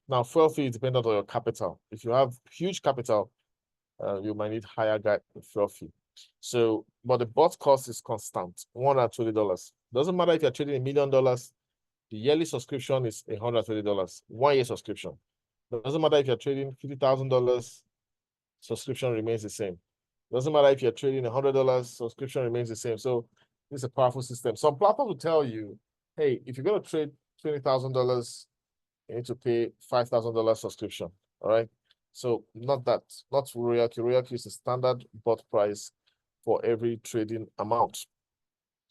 Now, fuel fee is dependent on your capital. If you have huge capital, you might need higher fuel fee. So, but the bot cost is constant, $120. Doesn't matter if you're trading $1 million, the yearly subscription is $120, 1 year subscription. Doesn't matter if you're trading $50,000, subscription remains the same. Doesn't matter if you're trading $100, subscription remains the same. So it's a powerful system. Some platforms will tell you, hey, if you're going to trade $20,000, you need to pay $5,000 subscription. All right. So not RoyalQ. RoyalQ is the standard bot price for every trading amount.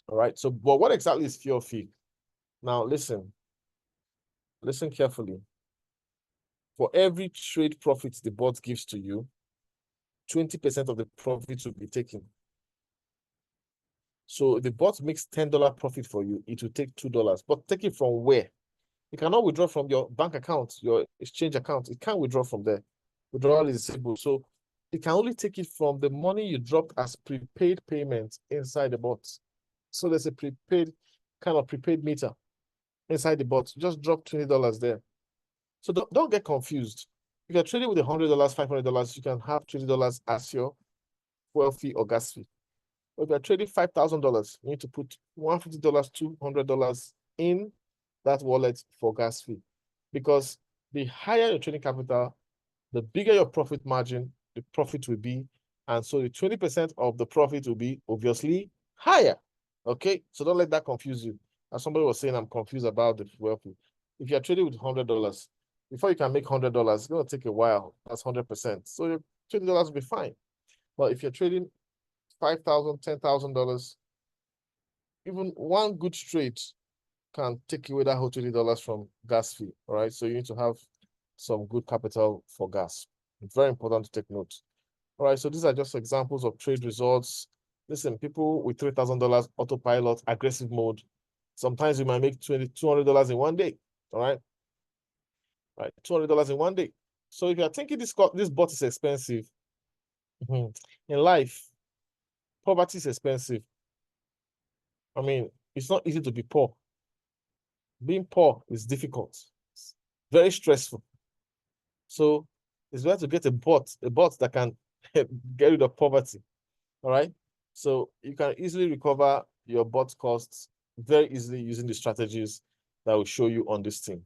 All right. So, but what exactly is your fee? Now, listen carefully. For every trade profit the bot gives to you, 20% of the profit will be taken. So if the bot makes $10 profit for you, it will take $2. But take it from where? You cannot withdraw from your bank account, your exchange account. It can't withdraw from there. Withdrawal is disabled. So you can only take it from the money you dropped as prepaid payment inside the bot. So there's a prepaid meter inside the bot. Just drop $20 there. So don't get confused. If you're trading with $100, $500, you can have $20 as your fuel fee or gas fee. But if you're trading $5,000, you need to put $150, $200 in that wallet for gas fee. Because the higher your trading capital, the bigger your profit margin, the profit will be. And so the 20% of the profit will be obviously higher. Okay, so don't let that confuse you. As somebody was saying, I'm confused about the fuel fee. If you're trading with $100, before you can make $100, it's going to take a while. That's 100%. So your $20 will be fine. But if you're trading $5,000, $10,000, even one good trade can take away that whole $20 from gas fee. All right. So you need to have some good capital for gas. It's very important to take note. All right. So these are just examples of trade results. Listen, people with $3,000 autopilot, aggressive mode, sometimes you might make $200 in one day. All right. Right. $200 in one day. So if you're thinking this bot is expensive, in life, poverty is expensive. I mean, it's not easy to be poor. Being poor is difficult. It's very stressful. So it's better to get a bot that can get rid of poverty. All right. So you can easily recover your bot costs very easily using the strategies that will show you on this thing.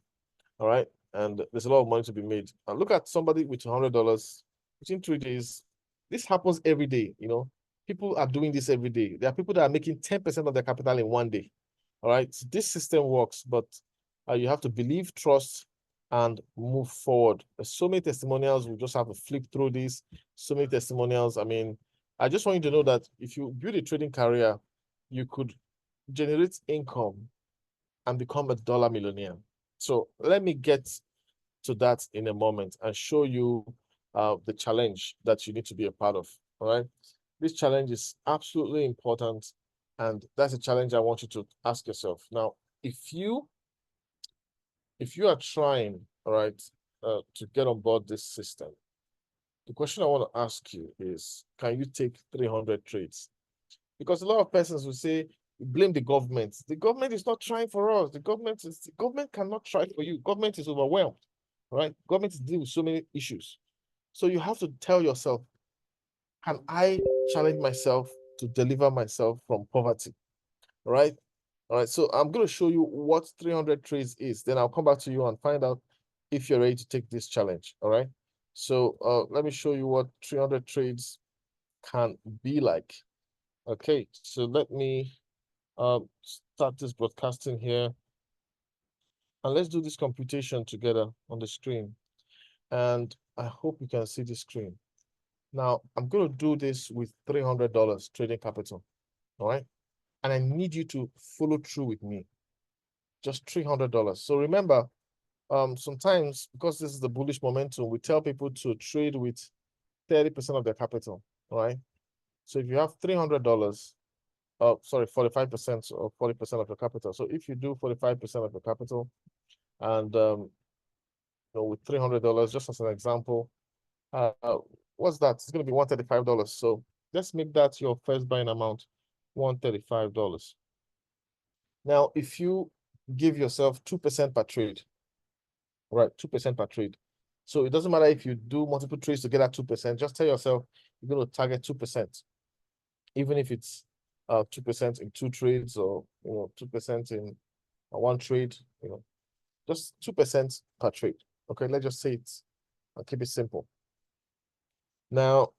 All right. And there's a lot of money to be made. And look at somebody with $100 within 3 days. This happens every day. You know, people are doing this every day. There are people that are making 10% of their capital in one day. All right. So this system works, but you have to believe, trust, and move forward. There's so many testimonials. We just have to flip through this. So many testimonials. I mean, I just want you to know that if you build a trading career, you could generate income and become a dollar millionaire. So let me get to that in a moment and show you the challenge that you need to be a part of. All right. This challenge is absolutely important. And that's a challenge I want you to ask yourself. Now, if you are trying, all right, to get on board this system, the question I want to ask you is, can you take 300 trades? Because a lot of persons will say, blame the government. The government is not trying for us. The government cannot try for you. Government is overwhelmed, right? Government is dealing with so many issues. So you have to tell yourself, can I challenge myself to deliver myself from poverty? All right. All right. So I'm going to show you what 300 trades is. Then I'll come back to you and find out if you're ready to take this challenge. All right. So let me show you what 300 trades can be like. Okay. So let me start this broadcasting here. And let's do this computation together on the screen. And I hope you can see the screen. Now, I'm going to do this with $300 trading capital. All right. And I need you to follow through with me. Just $300. So remember, sometimes because this is the bullish momentum, we tell people to trade with 30% of their capital. All right. So if you have $300, 45% or 40% of your capital. So if you do 45% of your capital, and with $300, just as an example, what's that? It's going to be $135. So let's make that your first buying amount, $135. Now, if you give yourself 2% per trade, right? 2% per trade. So it doesn't matter if you do multiple trades to get that 2%. Just tell yourself you're going to target 2%, even if it's 2% in 2 trades or 2% in one trade. Just 2% per trade. Okay, let's just say it. I'll keep it simple. Now,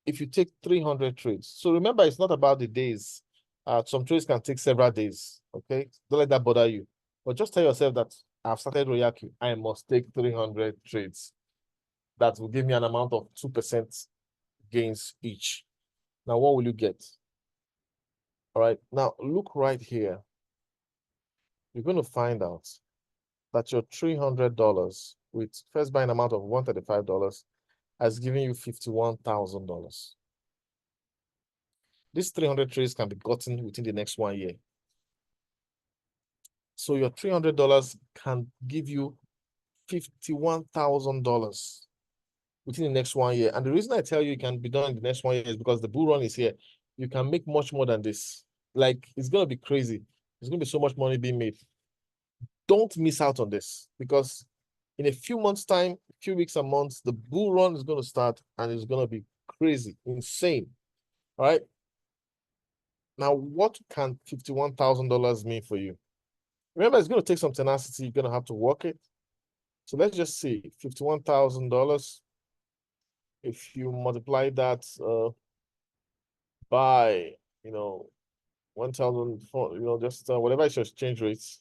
if you take 300 trades. So remember, it's not about the days. Some trades can take several days, okay? Don't let that bother you. But just tell yourself that I've started RoyalQ. I must take 300 trades. That will give me an amount of 2% gains each. Now, what will you get? All right, now look right here. You're going to find out that your $300 with first buying amount of $135 has given you $51,000. These 300 trades can be gotten within the next 1 year. So your $300 can give you $51,000 within the next 1 year. And the reason I tell you it can be done in the next 1 year is because the bull run is here. You can make much more than this. Like, it's going to be crazy. There's going to be so much money being made. Don't miss out on this, because in a few months' time, a few weeks and months, the bull run is going to start and it's going to be crazy, insane. All right. Now, what can $51,000 mean for you? Remember, it's going to take some tenacity. You're going to have to work it. So let's just see, $51,000. If you multiply that by, 1,004, just whatever is your exchange rates.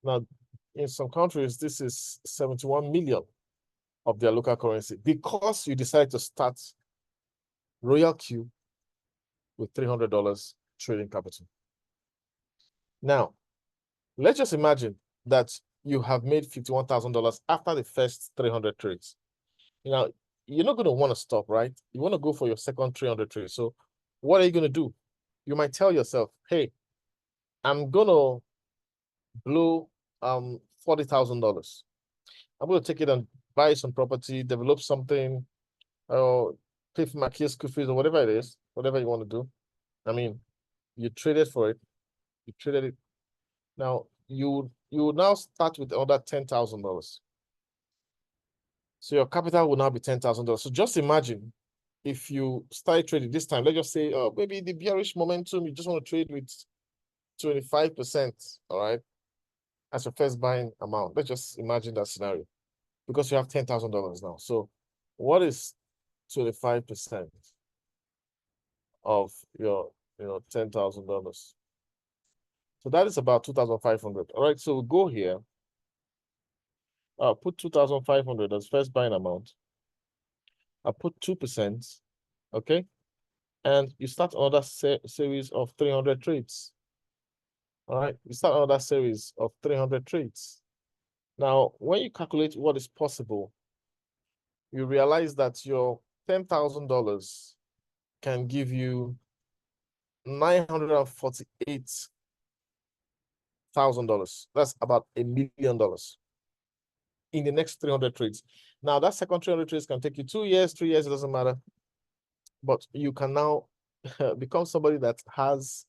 Now, in some countries, this is 71 million of their local currency, because you decide to start RoyalQ with $300 trading capital. Now, let's just imagine that you have made $51,000 after the first 300 trades. You're not going to want to stop, right? You want to go for your second 300 trades. So what are you going to do? You might tell yourself, hey, I'm going to blow $40,000. I'm going to take it and buy some property, develop something, or pay for my kids' school fees, or whatever it is, whatever you want to do. I mean, you traded for it. You traded it. Now, you now start with another $10,000. So your capital will now be $10,000. So just imagine if you start trading this time, let's just say, maybe the bearish momentum, you just want to trade with 25%, all right, as your first buying amount. Let's just imagine that scenario, because you have $10,000 now. So what is 25% of your, $10,000? So that is about 2,500. All right, so we'll go here. I'll put 2,500 as first buying amount. I'll put 2%, okay? And you start another series of 300 trades. All right, you start another series of 300 trades. Now, when you calculate what is possible, you realize that your $10,000 can give you $948,000. That's about $1 million in the next 300 trades. Now, that second 300 trades can take you 2 years, 3 years, it doesn't matter. But you can now become somebody that has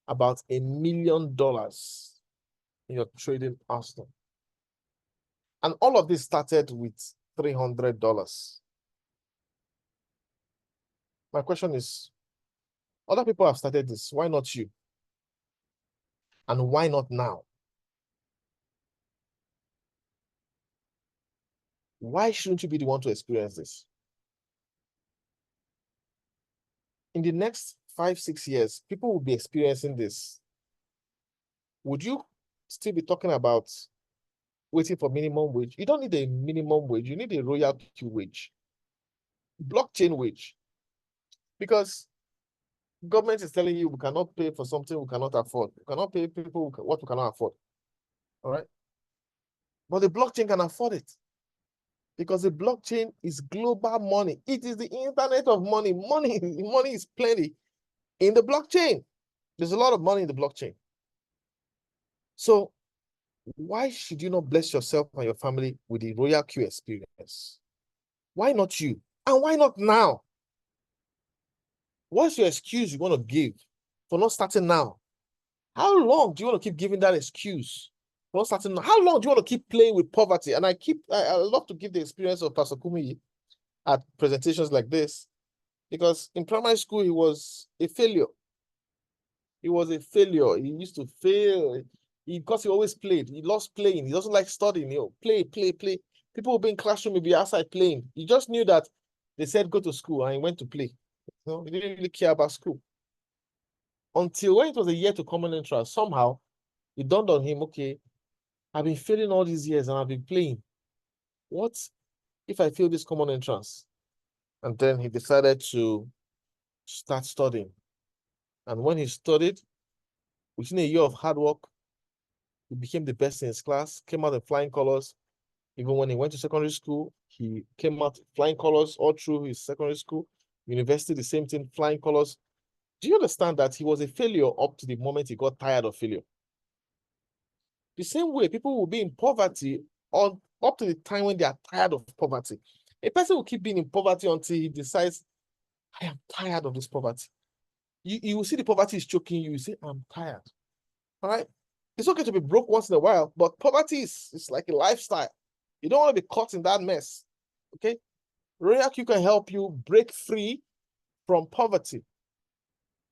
about $1 million in your trading arsenal. And all of this started with $300. My question is, other people have started this. Why not you? And why not now? Why shouldn't you be the one to experience this? In the next 5, 6 years, people will be experiencing this. Would you still be talking about waiting for minimum wage? You don't need a minimum wage. You need a RoyalQ wage, blockchain wage, because government is telling you we cannot pay for something we cannot afford. We cannot pay people what we cannot afford. All right. But the blockchain can afford it, because the blockchain is global money. It is the internet of money. Money is plenty in the blockchain. There's a lot of money in the blockchain. So why should you not bless yourself and your family with the RoyalQ experience? Why not you? And why not now? What's your excuse you want to give for not starting now? How long do you want to keep giving that excuse for not starting now? How long do you want to keep playing with poverty? And I love to give the experience of Pastor Kumi at presentations like this, because in primary school, he was a failure. He was a failure. He used to fail because he always played. He loves playing. He doesn't like studying. Play. People will be in classroom, he'll be outside playing. He just knew that they said go to school, and he went to play. He didn't really care about school. Until when it was a year to common entrance, somehow it dawned on him, okay, I've been failing all these years and I've been playing. What if I fail this common entrance? And then he decided to start studying. And when he studied, within a year of hard work, he became the best in his class, came out in flying colors. Even when he went to secondary school, he came out flying colors all through his secondary school. University, the same thing, flying colors. Do you understand that he was a failure up to the moment he got tired of failure? The same way people will be in poverty on up to the time when they are tired of poverty. A person will keep being in poverty until he decides, I am tired of this poverty. You will see the poverty is choking you. You say, I'm tired. All right. It's okay to be broke once in a while, but poverty is like a lifestyle. You don't want to be caught in that mess. Okay. RoyalQ can help you break free from poverty.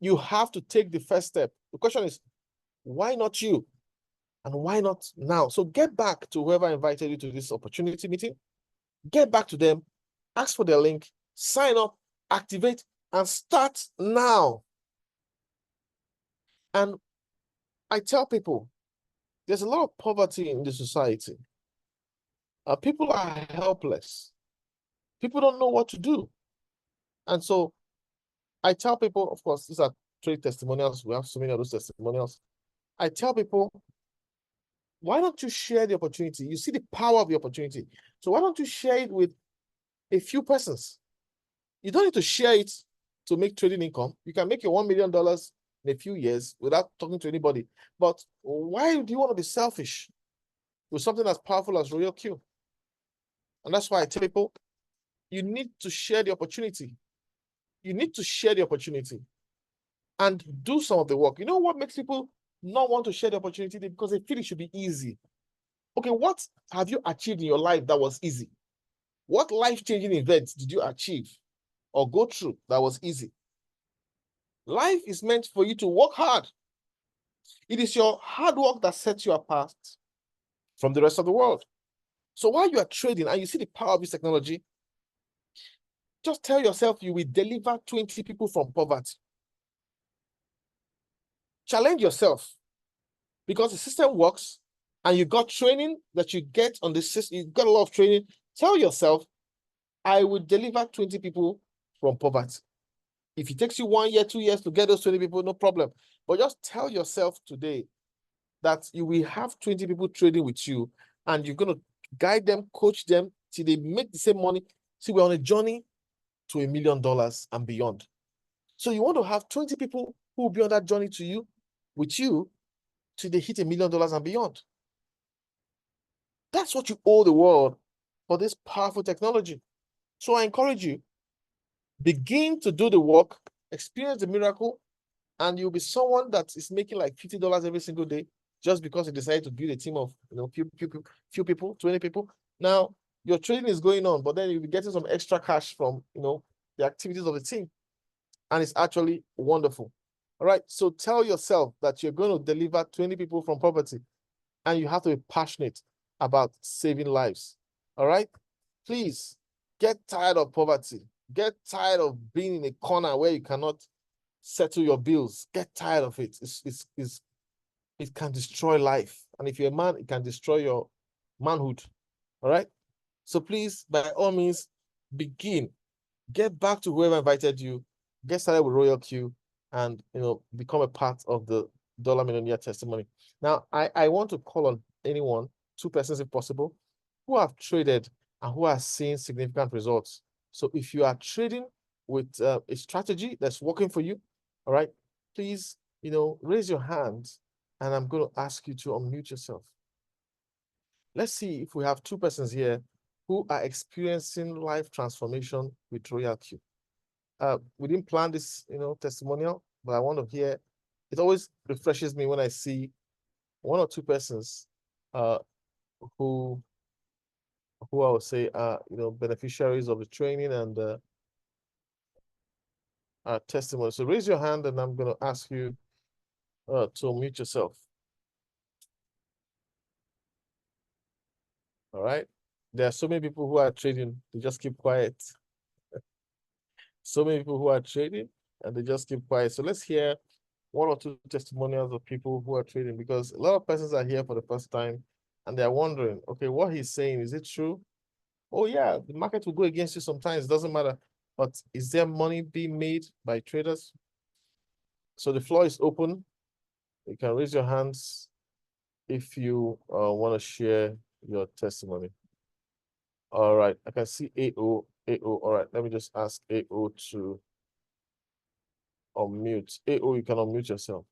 You have to take the first step. The question is, why not you? And why not now? So get back to whoever invited you to this opportunity meeting. Get back to them, ask for their link, sign up, activate, and start now. And I tell people, there's a lot of poverty in the society. People are helpless. People don't know what to do. And so I tell people, of course, these are trade testimonials. We have so many of those testimonials. I tell people, why don't you share the opportunity? You see the power of the opportunity. So why don't you share it with a few persons? You don't need to share it to make trading income. You can make your $1 million in a few years without talking to anybody. But why do you want to be selfish with something as powerful as RoyalQ? And that's why I tell people, you need to share the opportunity. You need to share the opportunity and do some of the work. You know what makes people not want to share the opportunity? Because they feel it should be easy. Okay, what have you achieved in your life that was easy? What life-changing events did you achieve or go through that was easy? Life is meant for you to work hard. It is your hard work that sets you apart from the rest of the world. So while you are trading and you see the power of this technology, just tell yourself you will deliver 20 people from poverty. Challenge yourself because the system works and you got training that you get on the system. You got a lot of training. Tell yourself, I will deliver 20 people from poverty. If it takes you 1 year, 2 years to get those 20 people, no problem. But just tell yourself today that you will have 20 people trading with you and you're going to guide them, coach them till they make the same money. See, we're on a journey to $1 million and beyond. So you want to have 20 people who will be on that journey to you, with you, till they hit $1 million and beyond. That's what you owe the world for this powerful technology. So I encourage you, begin to do the work, experience the miracle, and you'll be someone that is making like $50 every single day just because you decided to build a team of few people, 20 people. Now your trading is going on, but then you'll be getting some extra cash from the activities of the team. And it's actually wonderful. All right. So tell yourself that you're going to deliver 20 people from poverty, and you have to be passionate about saving lives. All right. Please get tired of poverty. Get tired of being in a corner where you cannot settle your bills. Get tired of it. It can destroy life. And if you're a man, it can destroy your manhood. All right. So please, by all means, begin. Get back to whoever invited you. Get started with RoyalQ and become a part of the Dollar Millionaire testimony. Now, I want to call on anyone, 2 persons if possible, who have traded and who are seeing significant results. So if you are trading with a strategy that's working for you, all right, please, raise your hand and I'm going to ask you to unmute yourself. Let's see if we have 2 persons here who are experiencing life transformation with RoyalQ. We didn't plan this, testimonial, but I want to hear. It always refreshes me when I see 1 or 2 persons who I would say are beneficiaries of the training and testimony. So raise your hand and I'm going to ask you to unmute yourself. All right. There are so many people who are trading. They just keep quiet. So many people who are trading and they just keep quiet. So let's hear one or two testimonials of people who are trading, because a lot of persons are here for the first time and they're wondering, okay, what he's saying, is it true? Oh yeah, the market will go against you sometimes, it doesn't matter. But is there money being made by traders? So the floor is open. You can raise your hands if you want to share your testimony. All right, I can see AO. All right, let me just ask AO to unmute. AO, you can unmute yourself.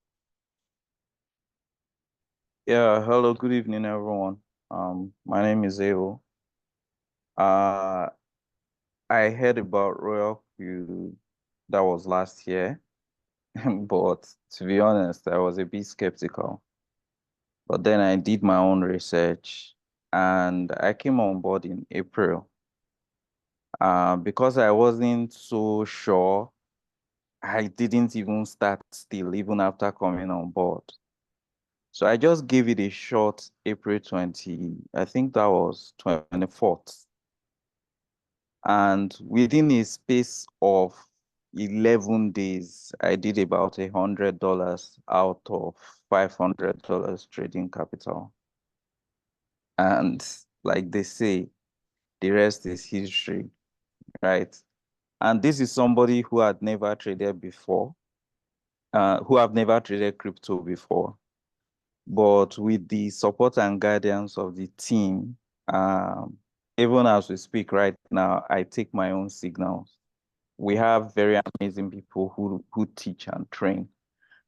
Yeah, hello, good evening, everyone. My name is Evo. I heard about RoyalQ that was last year, but to be honest, I was a bit skeptical. But then I did my own research and I came on board in April. Because I wasn't so sure, I didn't even start still, even after coming on board. So I just gave it a shot April 20, I think that was 24th. And within a space of 11 days, I did about $100 out of $500 trading capital. And like they say, the rest is history, right? And this is somebody who had never traded before, who have never traded crypto before. But with the support and guidance of the team, even as we speak right now, I take my own signals. We have very amazing people who teach and train.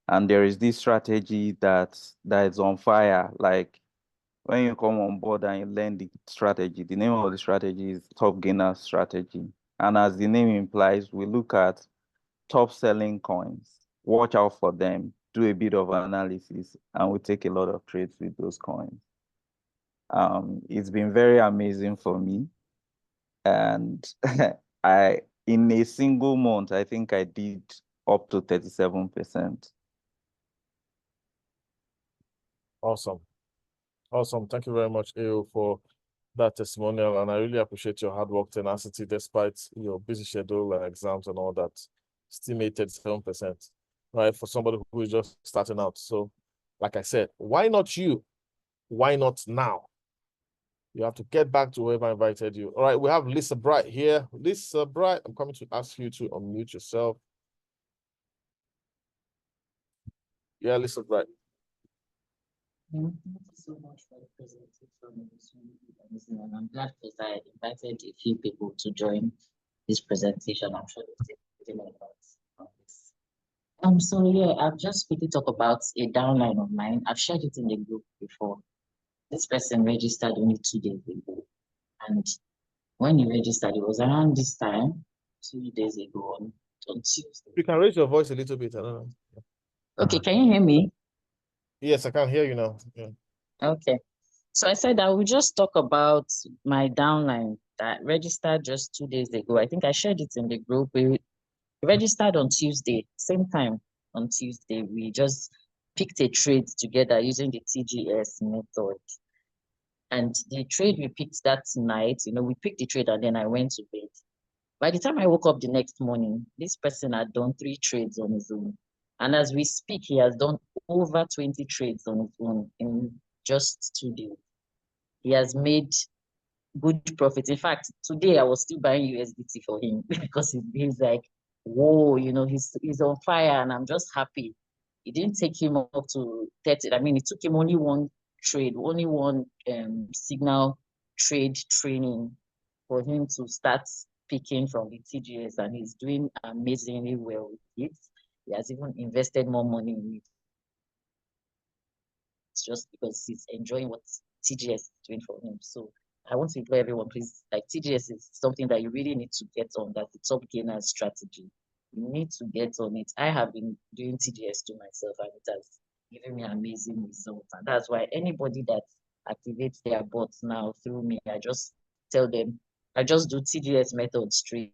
And there is this strategy that is on fire. Like when you come on board and you learn the strategy, the name of the strategy is Top Gainer Strategy. And as the name implies, we look at top selling coins, watch out for them, do a bit of analysis, and we take a lot of trades with those coins. It's been very amazing for me. And in a single month, I think I did up to 37%. Awesome. Awesome. Thank you very much, AO, for that testimonial. And I really appreciate your hard work, tenacity, despite your busy schedule and exams and all that. Still made 37%, right? For somebody who is just starting out. So, like I said, why not you? Why not now? You have to get back to whoever invited you. All right, we have Lisa Bright here. Lisa Bright, I'm coming to ask you to unmute yourself. Yeah, Lisa Bright. Thank you so much for the presentation. And I'm glad because I invited a few people to join this presentation. I'm sure they'll take about this. So yeah, I've just quickly talk about a downline of mine. I've shared it in the group before. This person registered only 2 days ago. And when he registered, it was around this time, 2 days ago on Tuesday. You can raise your voice a little bit. I don't know. Okay, can you hear me? Yes, I can hear you now. Yeah. Okay. So I said I will just talk about my downline that registered just 2 days ago. I think I shared it in the group. We registered on Tuesday, same time on Tuesday. We just picked a trade together using the TGS method. And the trade we picked that night, we picked the trade and then I went to bed. By the time I woke up the next morning, this person had done 3 trades on his own. And as we speak, he has done over 20 trades on his own in just 2 days. He has made good profit. In fact, today I was still buying USDT for him because he's like, whoa, he's on fire, and I'm just happy. It didn't take him up to 30. I mean, it took him only one trade, only one signal trade training for him to start picking from the TGS, and he's doing amazingly well with it. He has even invested more money in it. It's just because he's enjoying what TGS is doing for him. So I want to implore everyone, please, like TGS is something that you really need to get on. That's the top gainer strategy. You need to get on it. I have been doing TGS to myself, and it has given me amazing results. And that's why anybody that activates their bots now through me, I just tell them, I just do TGS method straight,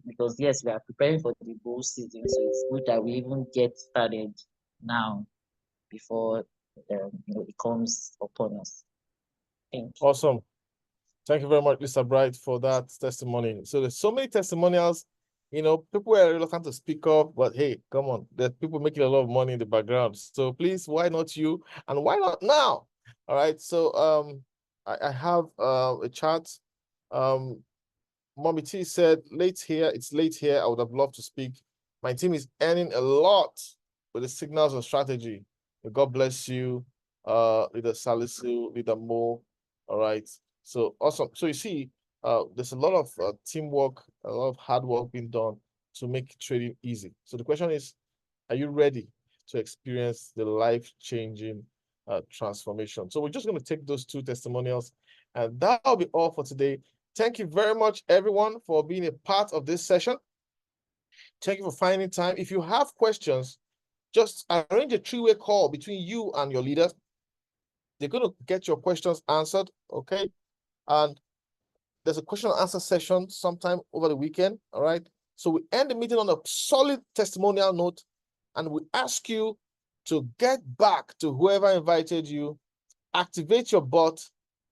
because yes, we are preparing for the bull season. So it's good that we even get started now before it comes upon us. Thank you. Awesome. Thank you very much, Lisa Bright, for that testimony. So there's so many testimonials You know, people are reluctant to speak up, but hey, come on, there's people making a lot of money in the background. So please, why not you? And why not now? All right. So I have a chat. Mommy T said, late here, it's late here. I would have loved to speak. My team is earning a lot with the signals and strategy. God bless you, Leader Salisu, Leader Mo. All right. So awesome. So you see, there's a lot of teamwork, a lot of hard work being done to make trading easy. So the question is, are you ready to experience the life-changing transformation? So we're just going to take those two testimonials, and that'll be all for today. Thank you very much, everyone, for being a part of this session. Thank you for finding time. If you have questions, just arrange a three-way call between you and your leaders. They're going to get your questions answered, okay? And there's a question and answer session sometime over the weekend, all right? So we end the meeting on a solid testimonial note, and we ask you to get back to whoever invited you, activate your bot,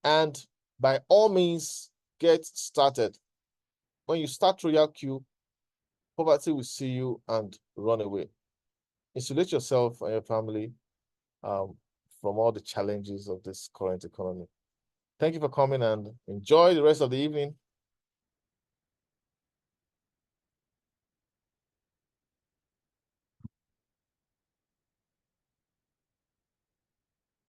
and by all means, get started. When you start RoyalQ, poverty will see you and run away. Insulate yourself and your family from all the challenges of this current economy. Thank you for coming and enjoy the rest of the evening.